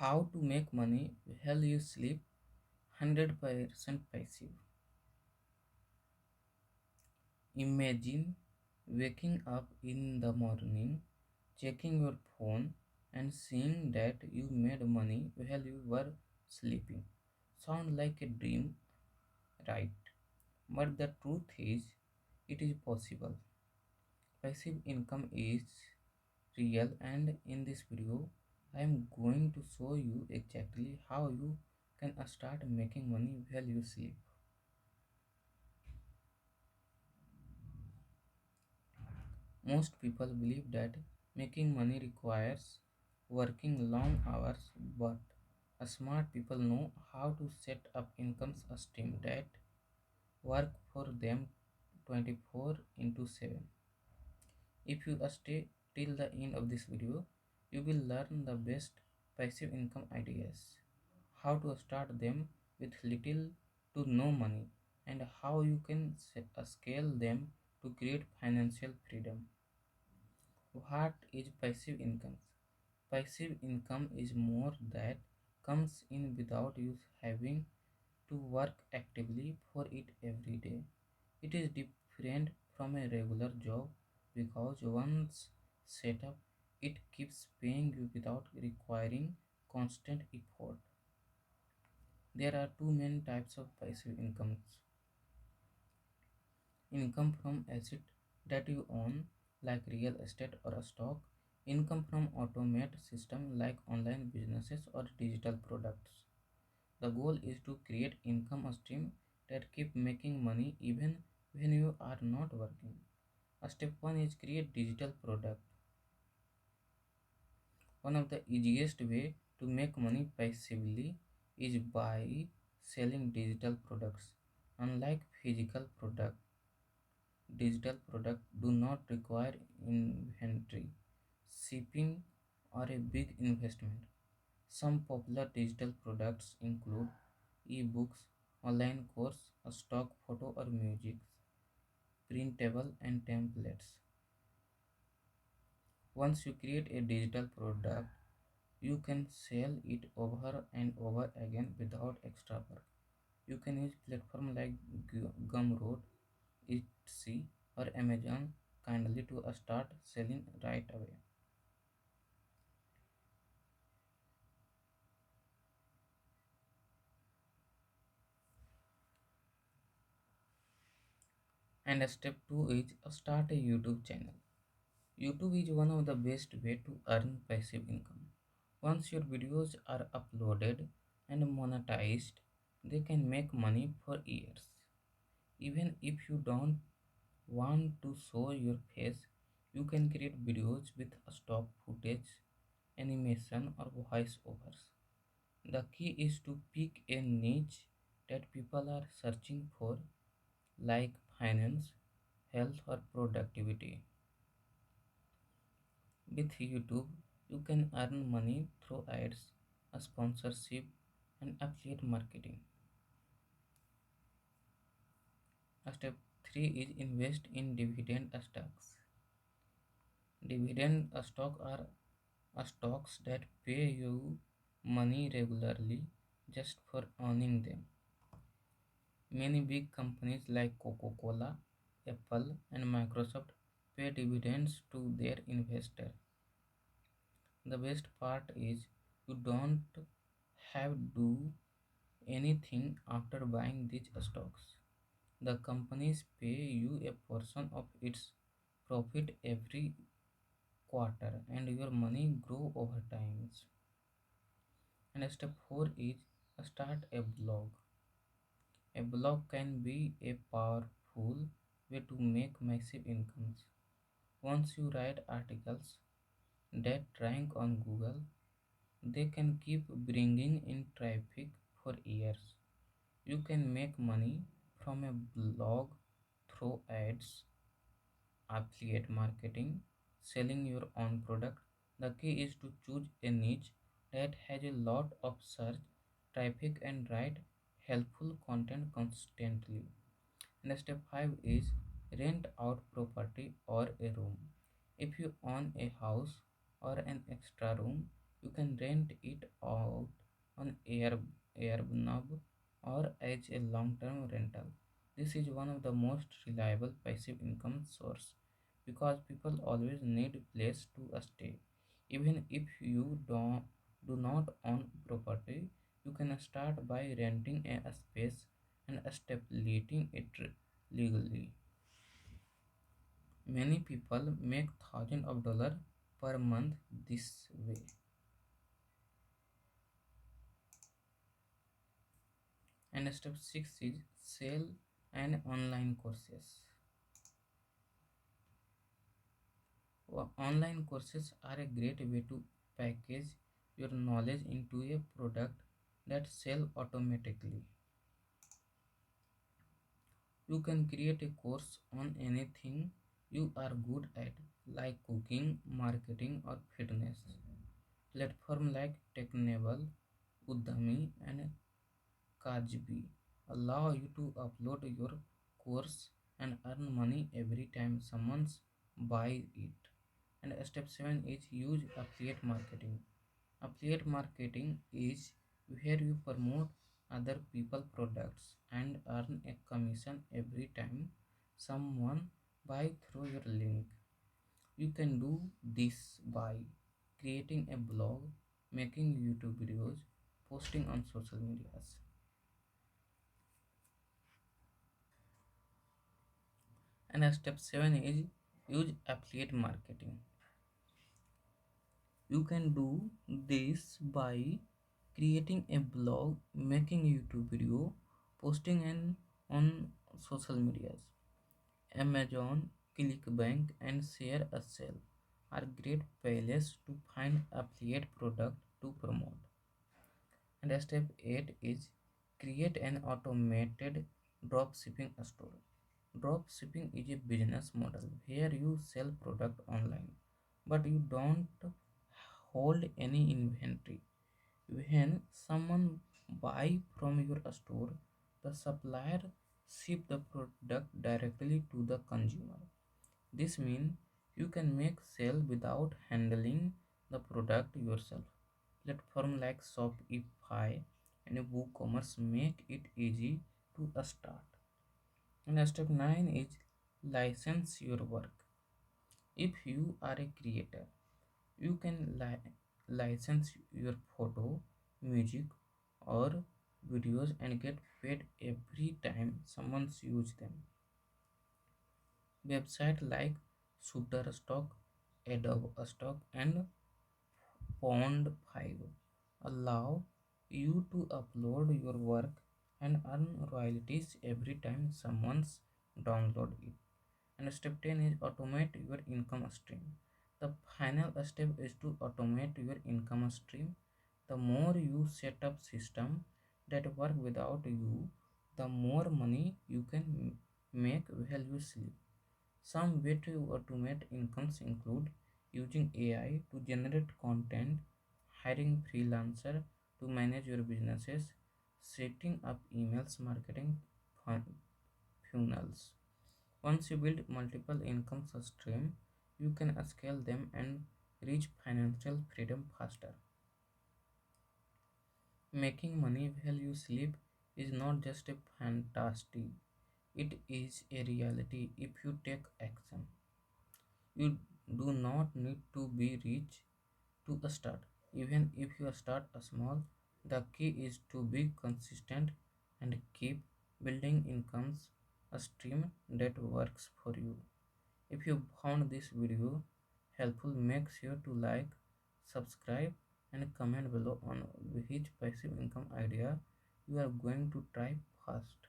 How to make money while you sleep 100% passive. Imagine waking up in the morning, checking your phone, and seeing that you made money while you were sleeping. Sound like a dream, right? But the truth is, it is possible. Passive income is real, and in this video, I am going to show you exactly how you can start making money while you sleep. Most people believe that making money requires working long hours, but smart people know how to set up income stream that work for them 24 into 7. If you stay till the end of this video, you will learn the best passive income ideas, how to start them with little to no money, and how you can scale them to create financial freedom. What is passive income? Passive income is more that comes in without you having to work actively for it every day. It is different from a regular job because once set up, it keeps paying you without requiring constant effort. There are two main types of passive incomes: income from asset that you own, like real estate or a stock; income from automate system like online businesses or digital products. The goal is to create income stream that keep making money even when you are not working. Step 1 is create digital product. One of the easiest way to make money passively is by selling digital products. Unlike physical product, digital products do not require inventory, shipping, or a big investment. Some popular digital products include ebooks, online course, a stock photo or music, printable and templates. Once you create a digital product, you can sell it over and over again without extra work. You can use platforms like Gumroad, Etsy, or Amazon kindly to start selling right away. And step 2 is start a YouTube channel. YouTube is one of the best way to earn passive income. Once your videos are uploaded and monetized, they can make money for years. Even if you don't want to show your face, you can create videos with stock footage, animation, or voiceovers. The key is to pick a niche that people are searching for, like finance, health, or productivity. With YouTube, you can earn money through ads, a sponsorship, and affiliate marketing. Step 3 is invest in dividend stocks. Dividend stock are stocks that pay you money regularly just for owning them. Many big companies like Coca Cola, Apple, and Microsoft pay dividends to their investors. The best part is you don't have to do anything after buying these stocks. The companies pay you a portion of its profit every quarter and your money grow over time. And step 4 is start a blog. A blog can be a powerful way to make massive incomes. Once you write articles that rank on Google, they can keep bringing in traffic for years. You can make money from a blog through ads, affiliate marketing, selling your own product. The key is to choose a niche that has a lot of search traffic and write helpful content constantly. And step 5 is rent out property or a room. If you own a house or an extra room, You can rent it out on Airbnb or as a long-term rental. This is one of the most reliable passive income source because people always need a place to stay. Even if you do not own property, you can start by renting a space and stabilizing it legally. Many people make thousands of dollars per month this way. And step 6 is sell and online courses. Online courses are a great way to package your knowledge into a product that sell automatically. You can create a course on anything you are good at, like cooking, marketing, or fitness. Platform like Technable, Udemy, and Kajbi allow you to upload your course and earn money every time someone buys it. And step 7 is use affiliate marketing. Affiliate marketing is where you promote other people products and earn a commission every time someone buy through your link. You can do this by creating a blog, making YouTube videos, posting on social medias. And step 7 is use affiliate marketing. You can do this by creating a blog, making YouTube video, posting on social medias. Amazon, ClickBank, and Share a Sale are great places to find affiliate product to promote. And step 8 is create an automated drop shipping store. Drop shipping is a business model where you sell product online, but you don't hold any inventory. When someone buy from your store, the supplier ship the product directly to the consumer. This means you can make sale without handling the product yourself. Platform like Shopify and WooCommerce make it easy to start. And step 9 is license your work. If you are a creator, you can license your photo, music, or videos and get paid every time someone uses them. Websites like Shutterstock, Adobe Stock, and Pond5 allow you to upload your work and earn royalties every time someone's download it. And step 10 is automate your income stream. The final step is to automate your income stream. The more you set up system that work without you, the more money you can make while you sleep. Some way to automate incomes include using AI to generate content, hiring freelancer to manage your businesses, setting up emails marketing funnels. Once you build multiple income streams, you can scale them and reach financial freedom faster. Making money while you sleep is not just a fantasy, it is a reality if you take action. You do not need to be rich to start. Even if you start small, the key is to be consistent and keep building incomes a stream that works for you. If you found this video helpful, make sure to like, subscribe, and comment below on which passive income idea you are going to try first.